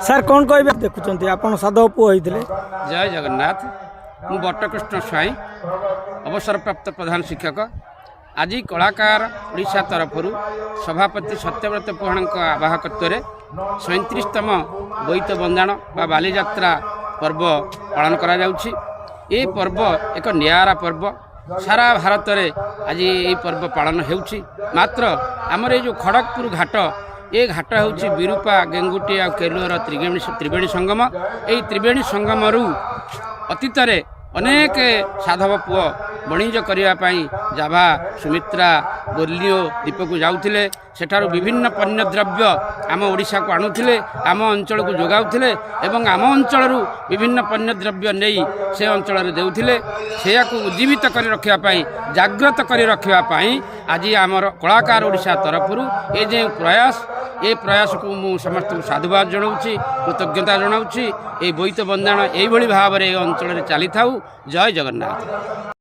Sir କ'ଣ କହିବେ ଦେଖୁଛନ୍ତି ଆପଣ ସାଧବ ପୁଅ ହେଇଥିଲେ। ଜୟ ଜଗନ୍ନାଥ। ମୁଁ ବଟ୍ଟକୃଷ୍ଣ ସ୍ୱାଇଁ, ଅବସରପ୍ରାପ୍ତ ପ୍ରଧାନ ଶିକ୍ଷକ। ଆଜି କଳାକାର ଓଡ଼ିଶା ତରଫରୁ ସଭାପତି ସତ୍ୟବ୍ରତ ପୁହାଣଙ୍କ ଆବାହକତ୍ୱରେ 37ତମ ବୋଇତ ବନ୍ଦାଣ ବା ବାଲିଯାତ୍ରା ପର୍ବ ପାଳନ କରାଯାଉଛି। ଏ ପର୍ବ ଏକ ନିଆରା ପର୍ବ। ସାରା ଭାରତରେ ଆଜି ଏହି ପର୍ବ ପାଳନ ହେଉଛି। ମାତ୍ର ଆମର ଏ ଯେଉଁ ଖଡ଼ଗପୁର ଘାଟ, ଏ ଘାଟ ହେଉଛି ବିରୂପା, ଗେଙ୍ଗୁଟି ଆଉ କେଲୁଅର ତ୍ରିବେଣୀ ସଙ୍ଗମ। ଏହି ତ୍ରିବେଣୀ ସଙ୍ଗମରୁ ଅତୀତରେ ଅନେକ ସାଧବ ପୁଅ ବଣିଜ କରିବା ପାଇଁ ଜାଭା, ସୁମିତ୍ରା, ବୋର୍ଲିଓ ଦ୍ୱୀପକୁ ଯାଉଥିଲେ। ସେଠାରୁ ବିଭିନ୍ନ ପଣ୍ୟଦ୍ରବ୍ୟ ଆମ ଓଡ଼ିଶାକୁ ଆଣୁଥିଲେ, ଆମ ଅଞ୍ଚଳକୁ ଯୋଗାଉଥିଲେ ଏବଂ ଆମ ଅଞ୍ଚଳରୁ ବିଭିନ୍ନ ପଣ୍ୟଦ୍ରବ୍ୟ ନେଇ ସେ ଅଞ୍ଚଳରେ ଦେଉଥିଲେ। ସେୟାକୁ ଉଜ୍ଜୀବିତ କରି ରଖିବା ପାଇଁ, ଜାଗ୍ରତ କରି ରଖିବା ପାଇଁ ଆଜି ଆମର କଳାକାର ଓଡ଼ିଶା ତରଫରୁ ଏ ଯେଉଁ ପ୍ରୟାସ, ଏ ପ୍ରୟାସକୁ ମୁଁ ସମସ୍ତଙ୍କୁ ସାଧୁବାଦ ଜଣାଉଛି, କୃତଜ୍ଞତା ଜଣାଉଛି। ଏହି ବୋଇତ ବନ୍ଦାଣ ଏଇଭଳି ଭାବରେ ଏ ଅଞ୍ଚଳରେ ଚାଲିଥାଉ। ଜୟ ଜଗନ୍ନାଥ।